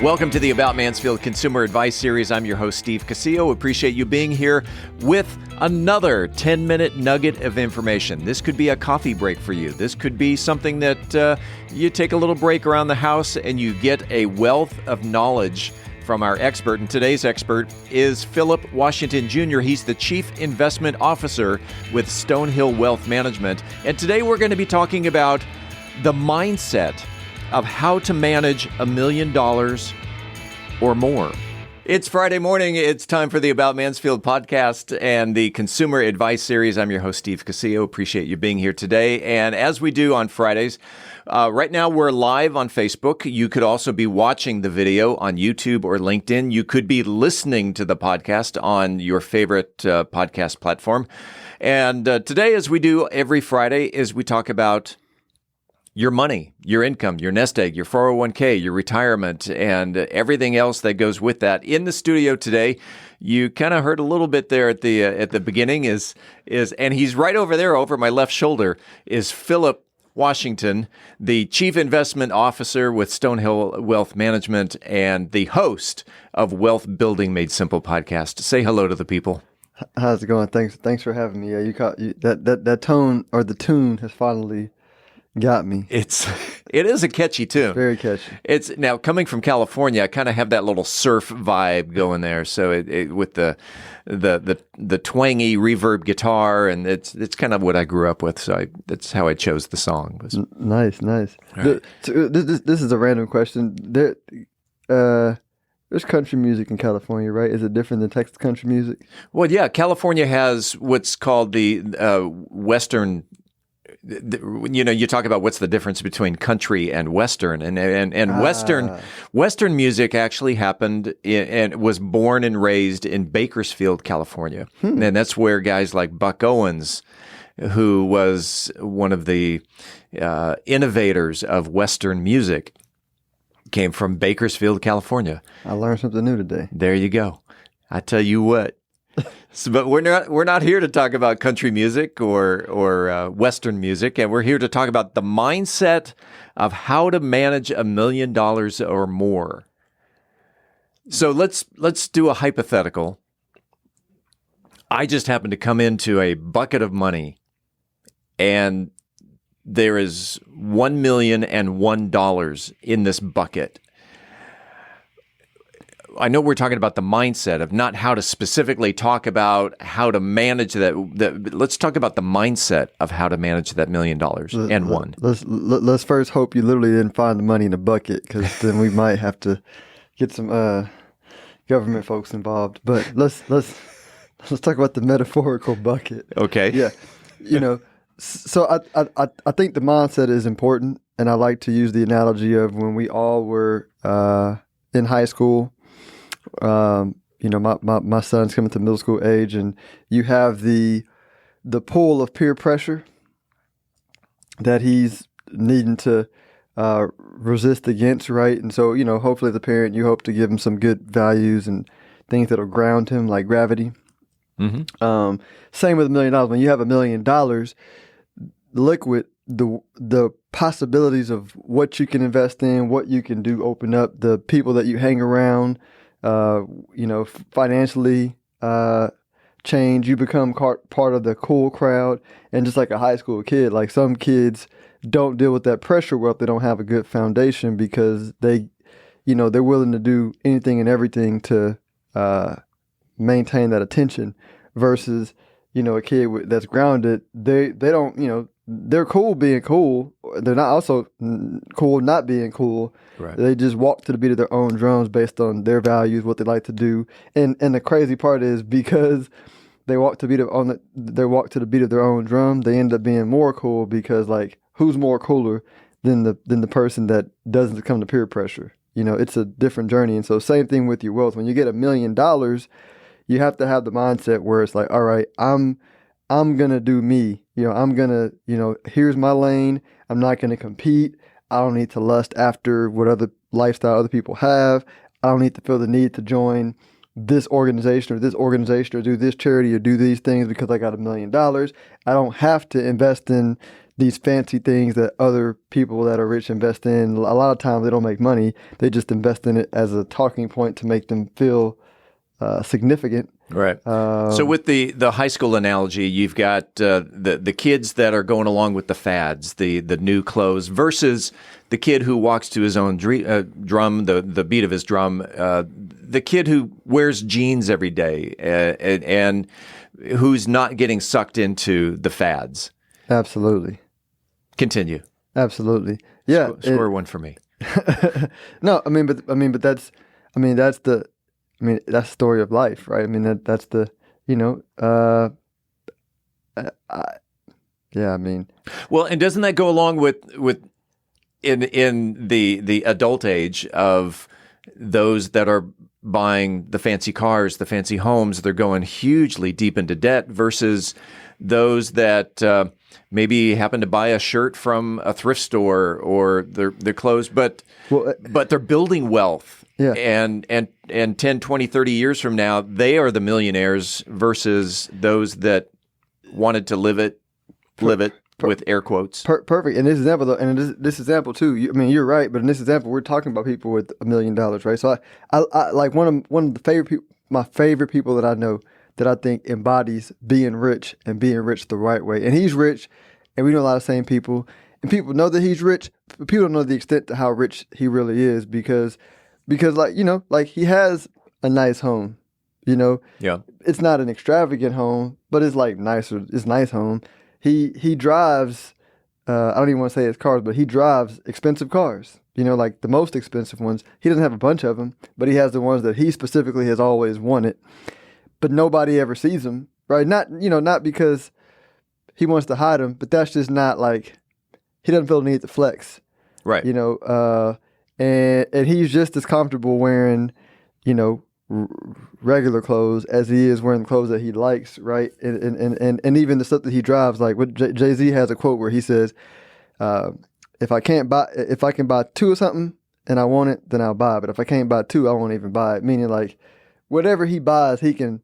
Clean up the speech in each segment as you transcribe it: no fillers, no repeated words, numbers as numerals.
Welcome to the About Mansfield Consumer Advice Series. I'm your host, Steve Casillo. Appreciate you being here with another 10-minute nugget of information. This could be a coffee break for you. This could be something that you take a little break around the house and you get a wealth of knowledge from our expert. And today's expert is Phillip Washington Jr. He's the Chief Investment Officer with Stonehill Wealth Management. And today we're going to be talking about the mindset of how to manage $1 million or more. It's Friday morning. It's time for the About Mansfield podcast and the Consumer Advice Series. I'm your host, Steve Casillo. Appreciate you being here today. And as we do on Fridays, right now we're live on Facebook. You could also be watching the video on YouTube or LinkedIn. You could be listening to the podcast on your favorite podcast platform. And today, as we do every Friday, is we talk about your money, your income, your nest egg, your 401k, your retirement, and everything else that goes with that. In the studio today, you kind of heard a little bit there at the beginning is and he's right over there over my left shoulder is Phillip Washington, the Chief Investment Officer with Stonehill Wealth Management and the host of Wealth Building Made Simple podcast. Say hello to the people. How's it going? Thanks for having me. Yeah, that tone or the tune has finally got me. It is a catchy tune. It's very catchy. It's now coming from California. I kind of have that little surf vibe going there. So it with the twangy reverb guitar, and it's kind of what I grew up with. So that's how I chose the song. Nice. Right. This is a random question. There's country music in California, right? Is it different than Texas country music? Well, yeah. California has what's called the Western. You talk about what's the difference between country and Western, and Western music actually happened and was born and raised in Bakersfield, California, and that's where guys like Buck Owens, who was one of the innovators of Western music, came from Bakersfield, California. I learned something new today. There you go. I tell you what. But we're not here to talk about country music or Western music, and we're here to talk about the mindset of how to manage $1 million or more. So let's do a hypothetical. I just happen to come into a bucket of money, and there is $1,000,001 in this bucket. I know we're talking about the mindset of not how to specifically talk about how to manage that. Let's talk about the mindset of how to manage that $1 million and one. Let's first hope you literally didn't find the money in the bucket, because then we might have to get some government folks involved. But let's talk about the metaphorical bucket. Okay. Yeah. So I think the mindset is important, and I like to use the analogy of when we all were in high school. My son's coming to middle school age, and you have the pull of peer pressure that he's needing to resist against, right? And so, hopefully the parent, you hope to give him some good values and things that'll ground him, like gravity. Mm-hmm. Same with $1 million. When you have $1 million liquid, the possibilities of what you can invest in, what you can do, open up, the people that you hang around, financially change. You become part of the cool crowd. And just like a high school kid, like some kids don't deal with that pressure well if they don't have a good foundation, because they're willing to do anything and everything to maintain that attention, versus, a kid that's grounded. They don't, they're cool being cool. They're not also cool not being cool. Right. They just walk to the beat of their own drums based on their values, what they like to do. And the crazy part is, because they walk to the beat of their own drum, they end up being more cool, because like, who's more cooler than the person that doesn't succumb to peer pressure? It's a different journey. And so same thing with your wealth. When you get $1 million, you have to have the mindset where it's like, all right, I'm going to do me. I'm going to, here's my lane. I'm not going to compete. I don't need to lust after what other lifestyle other people have. I don't need to feel the need to join this organization or do this charity or do these things because I got $1 million. I don't have to invest in these fancy things that other people that are rich invest in. A lot of times they don't make money. They just invest in it as a talking point to make them feel significant. Right. So with the high school analogy, you've got the kids that are going along with the fads, the new clothes, versus the kid who walks to his own drum, the beat of his drum, the kid who wears jeans every day and who's not getting sucked into the fads. Absolutely. Continue. Absolutely. Yeah. Score one for me. No, but that's the story of life, right? I mean, that's the, yeah, I mean. Well, and doesn't that go along with in the adult age of those that are buying the fancy cars, the fancy homes, they're going hugely deep into debt versus those that maybe happen to buy a shirt from a thrift store or their clothes, but they're building wealth. Yeah. And 10, 20, 30 years from now, they are the millionaires versus those that wanted to live it with air quotes. Perfect. In this example, though, and in this example too, you're right. But in this example, we're talking about people with $1 million, right? So I like one of the favorite people, my favorite people that I know that I think embodies being rich and being rich the right way. And he's rich, and we know a lot of same people, and people know that he's rich, but people don't know the extent to how rich he really is because like he has a nice home, Yeah. It's not an extravagant home, but it's like nicer. It's a nice home. He drives, I don't even want to say his cars, but he drives expensive cars, like the most expensive ones. He doesn't have a bunch of them, but he has the ones that he specifically has always wanted, but nobody ever sees them, right? Not because he wants to hide them, but that's just not like, he doesn't feel the need to flex. Right. And he's just as comfortable wearing, regular clothes as he is wearing clothes that he likes, right? And even the stuff that he drives, like what Jay-Z has a quote where he says, if I can buy two of something and I want it, then I'll buy it. But if I can't buy two, I won't even buy it. Meaning like whatever he buys, he can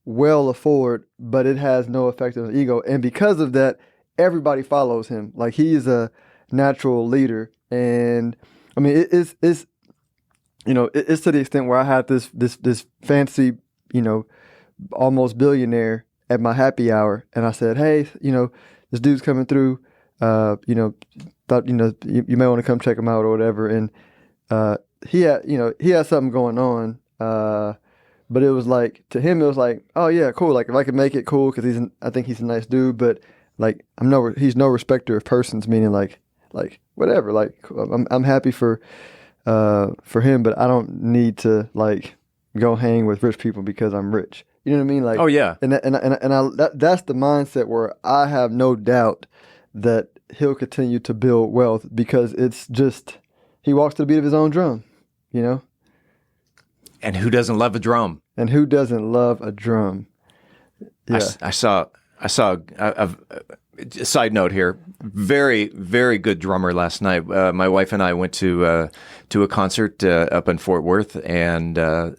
well afford, but it has no effect on his ego. And because of that, everybody follows him. Like he's a natural leader. And I mean, it's to the extent where I had this fancy, almost billionaire at my happy hour, and I said, hey, this dude's coming through, thought, you may want to come check him out or whatever. And he had something going on, but it was like, to him, it was like, oh yeah, cool. Like if I could make it, cool, because I think he's a nice dude, but like he's no respecter of persons, meaning like whatever. Like I'm happy for him, but I don't need to like go hang with rich people because I'm rich. You know what I mean? Like, oh yeah. That's the mindset where I have no doubt that he'll continue to build wealth because it's just, he walks to the beat of his own drum, And who doesn't love a drum? And who doesn't love a drum? Yeah. I saw a side note here. Very, very good drummer last night. My wife and I went to a concert up in Fort Worth, and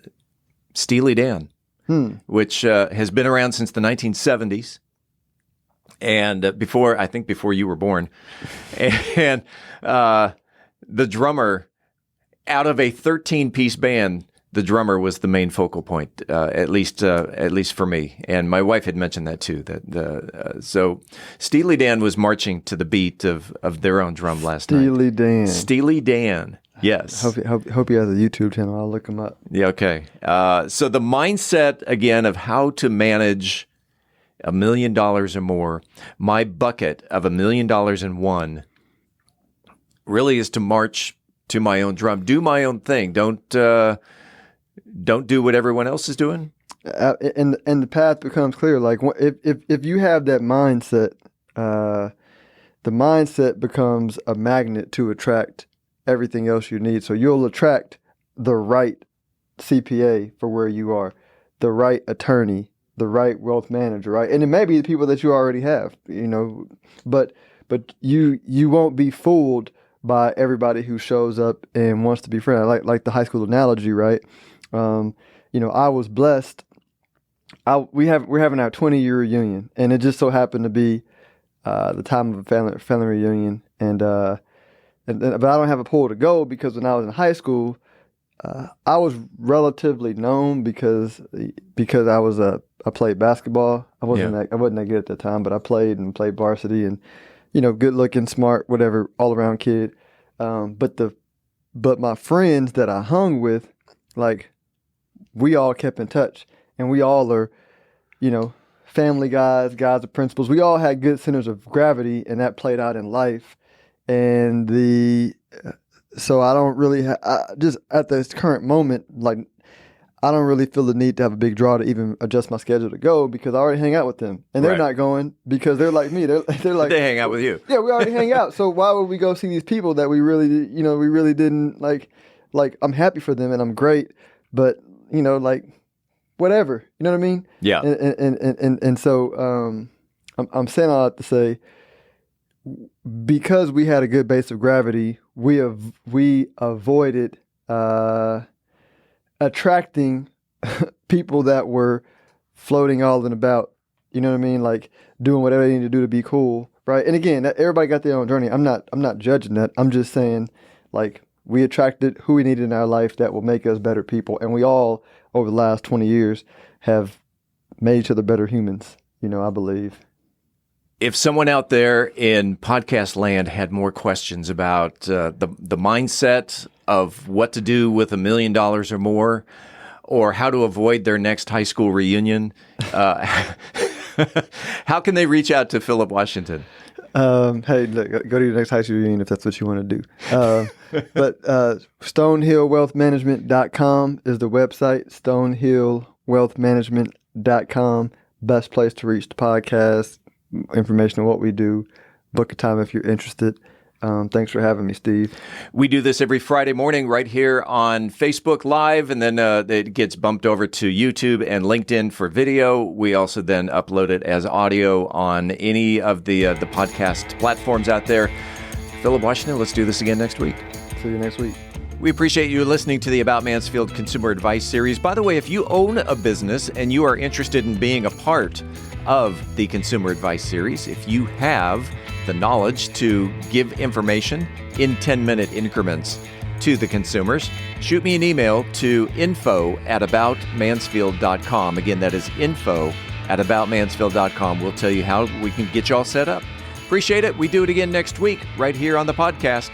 Steely Dan, which has been around since the 1970s, and before you were born, and the drummer, out of a 13-piece band, the drummer was the main focal point, at least for me. And my wife had mentioned that too. So Steely Dan was marching to the beat of their own drum last night. Steely Dan. Yes. Hope he has a YouTube channel. I'll look him up. Yeah. Okay. So the mindset again of how to manage $1 million or more. My bucket of $1 million and one really is to march to my own drum, do my own thing. Don't do what everyone else is doing. And the path becomes clear. Like if you have that mindset, the mindset becomes a magnet to attract everything else you need. So you'll attract the right CPA for where you are, the right attorney, the right wealth manager, right? And it may be the people that you already have, but you won't be fooled by everybody who shows up and wants to be friends. Like the high school analogy, right? I was blessed. We're having our 20-year reunion, and it just so happened to be the time of a family reunion, but I don't have a pool to go because when I was in high school, I was relatively known because I played basketball. I wasn't that good at the time, but I played varsity and good looking, smart, whatever, all around kid. But my friends that I hung with, like, we all kept in touch, and we all are, family guys of principles. We all had good centers of gravity, and that played out in life. And so I don't really just at this current moment, like, I don't really feel the need to have a big draw to even adjust my schedule to go because I already hang out with them, and they're not going because they're like me. They're like, they hang out with you. Yeah, we already hang out. So why would we go see these people that we really didn't like? Like, I'm happy for them and I'm great, but like, whatever. You know what I mean? Yeah. And so I'm saying all that to say, because we had a good base of gravity, we avoided attracting people that were floating all and about. You know what I mean? Like, doing whatever they need to do to be cool, right? And again, everybody got their own journey. I'm not judging that. I'm just saying, like, we attracted who we needed in our life that will make us better people, and we all over the last 20 years have made each other better humans. I believe. If someone out there in podcast land had more questions about the mindset of what to do with $1 million or more, or how to avoid their next high school reunion, how can they reach out to Phillip Washington? Hey, look, go to your next high school reunion if that's what you want to do. But StonehillWealthManagement.com is the website. StonehillWealthManagement.com. Best place to reach the podcast. Information on what we do. Book a time if you're interested. Thanks for having me, Steve. We do this every Friday morning right here on Facebook Live, and then it gets bumped over to YouTube and LinkedIn for video. We also then upload it as audio on any of the podcast platforms out there. Phillip Washington, let's do this again next week. See you next week. We appreciate you listening to the About Mansfield Consumer Advice Series. By the way, if you own a business and you are interested in being a part of the Consumer Advice Series, if you have the knowledge to give information in 10-minute increments to the consumers, shoot me an email to info@aboutmansfield.com. Again, that is info@aboutmansfield.com. We'll tell you how we can get you all set up. Appreciate it. We do it again next week right here on the podcast.